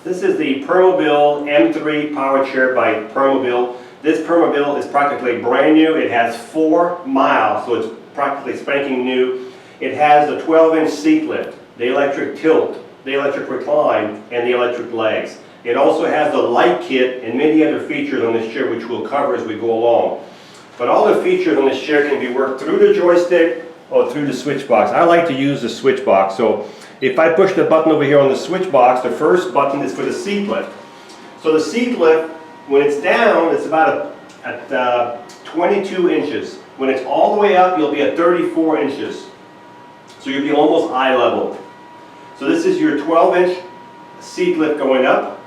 This is the Permobil M3 power chair by Permobil. This Permobil is practically brand new. It has 4 miles, so it's practically spanking new. It has the 12-inch seat lift, the electric tilt, the electric recline, and the electric legs. It also has the light kit and many other features on this chair which we'll cover as we go along. But all the features on this chair can be worked through the joystick or through the switch box. I like to use the switch box. So if I push the button over here on the switch box, the first button is for the seat lift. So the seat lift, when it's down, it's about at 22 inches. When it's all the way up, you'll be at 34 inches. So you'll be almost eye level. So this is your 12-inch seat lift going up.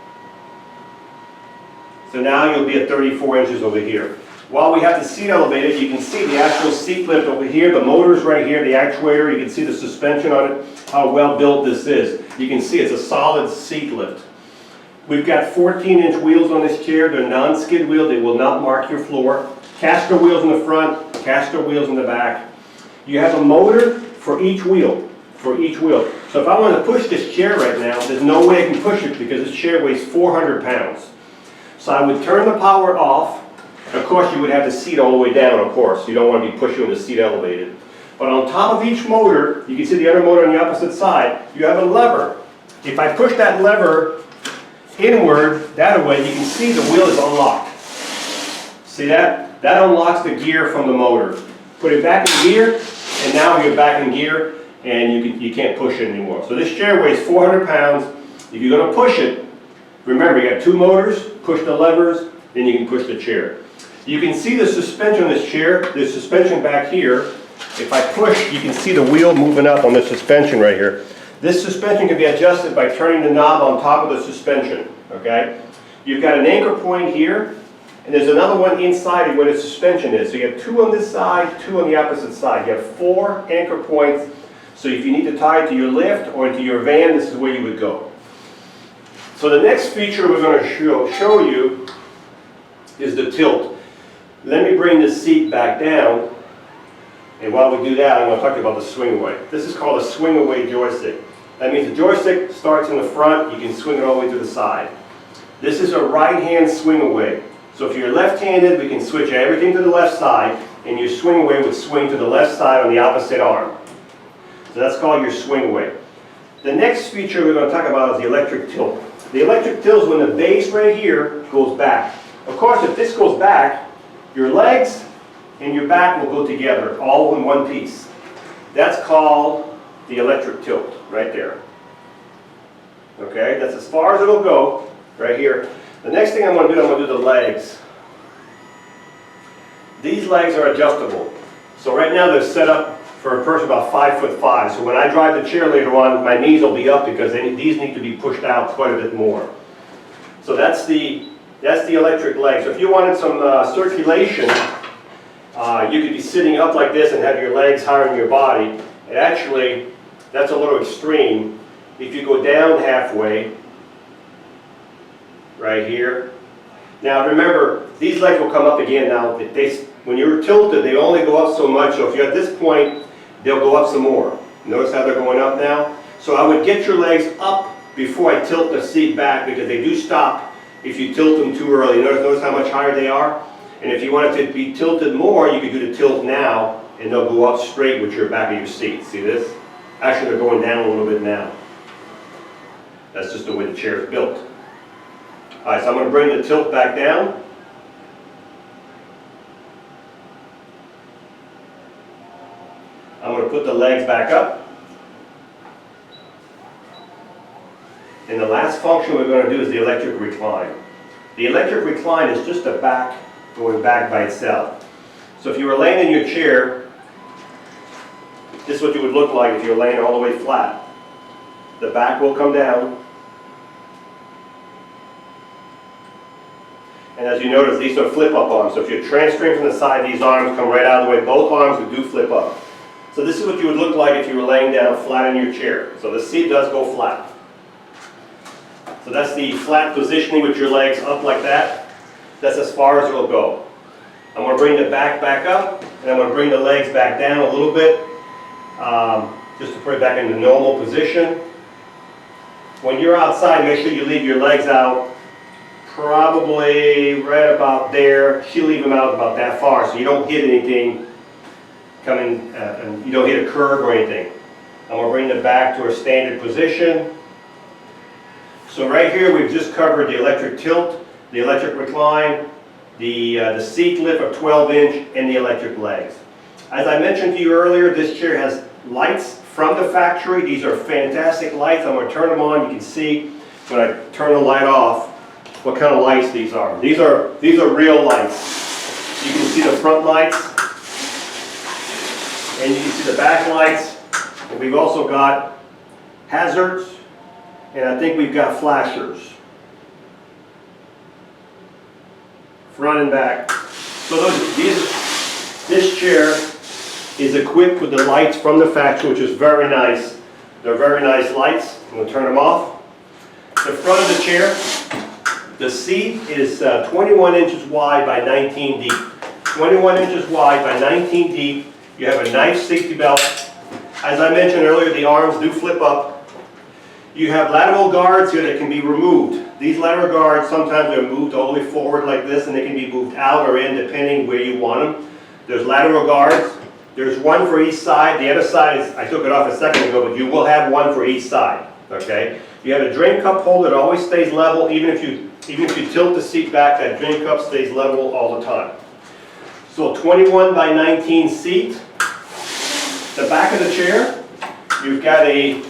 So now you'll be at 34 inches over here. While we have the seat elevated, you can see the actual seat lift over here. The motor's right here, the actuator. You can see the suspension on it, how well built this is. You can see it's a solid seat lift. We've got 14-inch wheels on this chair. They're non-skid wheels. They will not mark your floor. Caster wheels in the front, caster wheels in the back. You have a motor for each wheel. So if I want to push this chair right now, there's no way I can push it because this chair weighs 400 pounds. So I would turn the power off. Of course, you would have the seat all the way down, of course. You don't want to be pushing the seat elevated. But on top of each motor, you can see the other motor on the opposite side, you have a lever. If I push that lever inward, that way, you can see the wheel is unlocked. See that? That unlocks the gear from the motor. Put it back in gear, and now you're back in gear, and you can't push it anymore. So this chair weighs 400 pounds. If you're going to push it, remember, you got 2 motors, push the levers, then you can push the chair. You can see the suspension on this chair, the suspension back here. If I push, you can see the wheel moving up on the suspension right here. This suspension can be adjusted by turning the knob on top of the suspension, okay? You've got an anchor point here, and there's another one inside where the suspension is. So you have 2 on this side, 2 on the opposite side. You have 4 anchor points, so if you need to tie it to your lift or into your van, this is where you would go. So the next feature we're going to show you is the tilt. Let me bring this seat back down, and while we do that, I'm going to talk about the swing away. This is called a swing away joystick. That means the joystick starts in the front, you can swing it all the way to the side. This is a right-hand swing away. So if you're left-handed, we can switch everything to the left side, and your swing away would swing to the left side on the opposite arm. So that's called your swing away. The next feature we're going to talk about is the electric tilt. The electric tilt is when the base right here goes back. Of course, if this goes back, your legs and your back will go together, all in one piece. That's called the electric tilt, right there. Okay, that's as far as it'll go, right here. The next thing I'm going to do the legs. These legs are adjustable. So right now they're set up for a person about 5'5". So when I drive the chair later on, my knees will be up because these need to be pushed out quite a bit more. So that's the electric leg. So if you wanted some circulation, you could be sitting up like this and have your legs higher than your body. And actually, that's a little extreme. If you go down halfway, right here. Now remember, these legs will come up again. Now, when you're tilted, they only go up so much. So if you're at this point, they'll go up some more. Notice how they're going up now? So I would get your legs up before I tilt the seat back because they do stop if you tilt them too early. Notice how much higher they are? And if you want it to be tilted more, you could do the tilt now, and they'll go up straight with your back of your seat. See this? Actually, they're going down a little bit now. That's just the way the chair is built. All right, so I'm going to bring the tilt back down. I'm going to put the legs back up. And the last function we're going to do is the electric recline. The electric recline is just a back going back by itself. So if you were laying in your chair, this is what you would look like if you were laying all the way flat. The back will come down. And as you notice, these are flip-up arms. So if you're transferring from the side, these arms come right out of the way. Both arms do flip up. So this is what you would look like if you were laying down flat in your chair. So the seat does go flat. So that's the flat positioning with your legs up like that. That's as far as it'll go. I'm going to bring the back up, and I'm going to bring the legs back down a little bit, just to put it back into normal position. When you're outside, make sure you leave your legs out probably right about there. She'll leave them out about that far so you don't hit anything coming, and you don't hit a curb or anything. I'm going to bring them back to a standard position. So right here we've just covered the electric tilt, the electric recline, the seat lift of 12-inch, and the electric legs. As I mentioned to you earlier, this chair has lights from the factory. These are fantastic lights. I'm going to turn them on. You can see when I turn the light off what kind of lights these are. These are real lights. You can see the front lights, and you can see the back lights. And we've also got hazards, and I think we've got flashers. Front and back. So this chair is equipped with the lights from the factory, which is very nice. They're very nice lights. I'm going to turn them off. The front of the chair, the seat is 21 inches wide by 19 deep. 21 inches wide by 19 deep. You have a nice safety belt. As I mentioned earlier, the arms do flip up. You have lateral guards here that can be removed. These lateral guards, sometimes they're moved all the way forward like this, and they can be moved out or in depending where you want them. There's lateral guards. There's one for each side. The other side is, I took it off a second ago, but you will have one for each side. Okay? You have a drink cup holder that always stays level. Even if you tilt the seat back, that drink cup stays level all the time. So 21 by 19 seat. The back of the chair, you've got a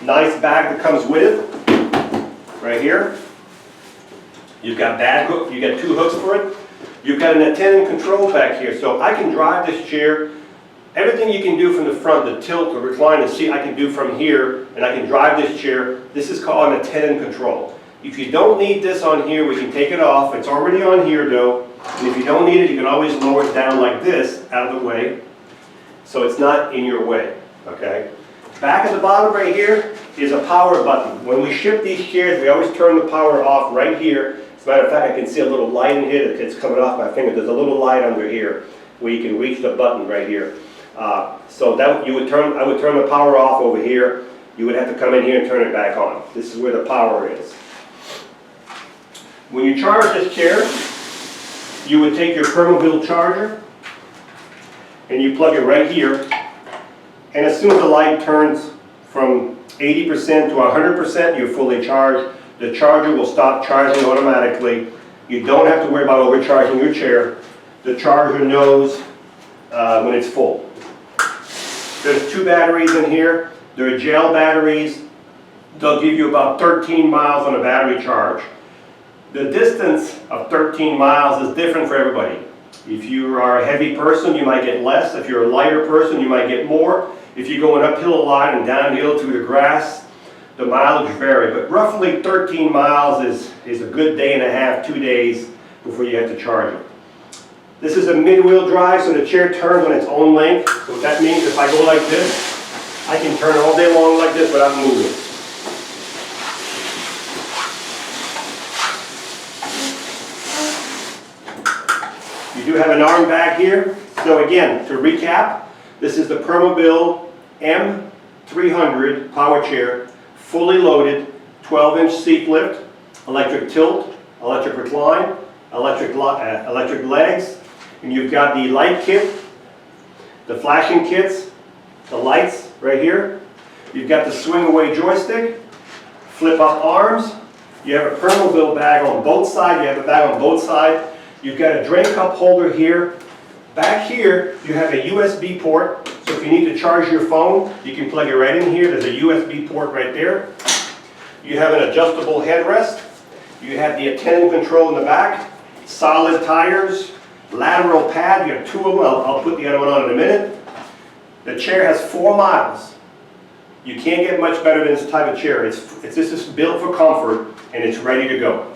nice bag that comes with right here. You've got you got 2 hooks for it. You've got an attendant control back here, so I can drive this chair. Everything you can do from the front, the tilt, the recline, the seat, I can do from here, and I can drive this chair. This is called an attendant control. If you don't need this on here, we can take it off. It's already on here though, and if you don't need it, you can always lower it down like this, out of the way, so it's not in your way, okay? Back at the bottom right here is a power button. When we ship these chairs, we always turn the power off right here. As a matter of fact, I can see a little light in here that's coming off my finger. There's a little light under here where you can reach the button right here. So that I would turn the power off over here. You would have to come in here and turn it back on. This is where the power is. When you charge this chair, you would take your Permobil charger and you plug it right here. And as soon as the light turns from 80% to 100%, you're fully charged. The charger will stop charging automatically. You don't have to worry about overcharging your chair. The charger knows when it's full. There's 2 batteries in here. They're gel batteries. They'll give you about 13 miles on a battery charge. The distance of 13 miles is different for everybody. If you are a heavy person, you might get less. If you're a lighter person, you might get more. If you're going uphill a lot and downhill through the grass, the mileage vary. But roughly 13 miles is a good day and a half, 2 days before you have to charge it. This is a mid-wheel drive, so the chair turns on its own length. So what that means, if I go like this, I can turn all day long like this without moving. You do have an arm bag here. So again, to recap, this is the Permobil M3 power chair, fully loaded, 12-inch seat lift, electric tilt, electric recline, electric legs, and you've got the light kit, the flashing kits, the lights right here. You've got the swing away joystick, flip up arms. You have a Permobil bag on both sides. You have a bag on both sides. You've got a drain cup holder here. Back here, you have a USB port. So if you need to charge your phone, you can plug it right in here. There's a USB port right there. You have an adjustable headrest. You have the attendant control in the back. Solid tires. Lateral pad. You have 2 of them. I'll put the other one on in a minute. The chair has 4 miles. You can't get much better than this type of chair. This is built for comfort, and it's ready to go.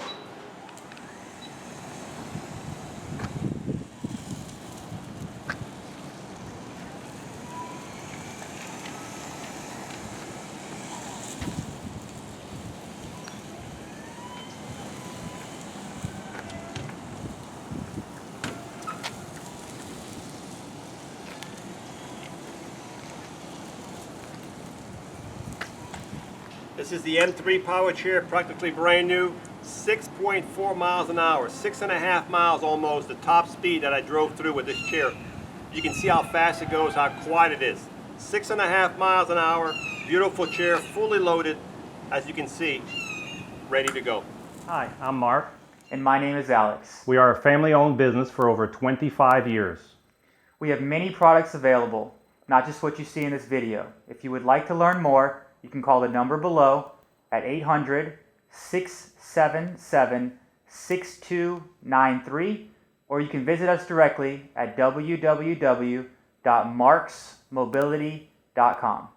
This is the M3 power chair, practically brand new, 6.4 miles an hour, 6.5 miles almost, the top speed that I drove through with this chair. You can see how fast it goes, how quiet it is. 6.5 miles an hour, beautiful chair, fully loaded, as you can see, ready to go. Hi, I'm Mark. And my name is Alex. We are a family-owned business for over 25 years. We have many products available, not just what you see in this video. If you would like to learn more, you can call the number below at 800-677-6293, or you can visit us directly at www.marksmobility.com.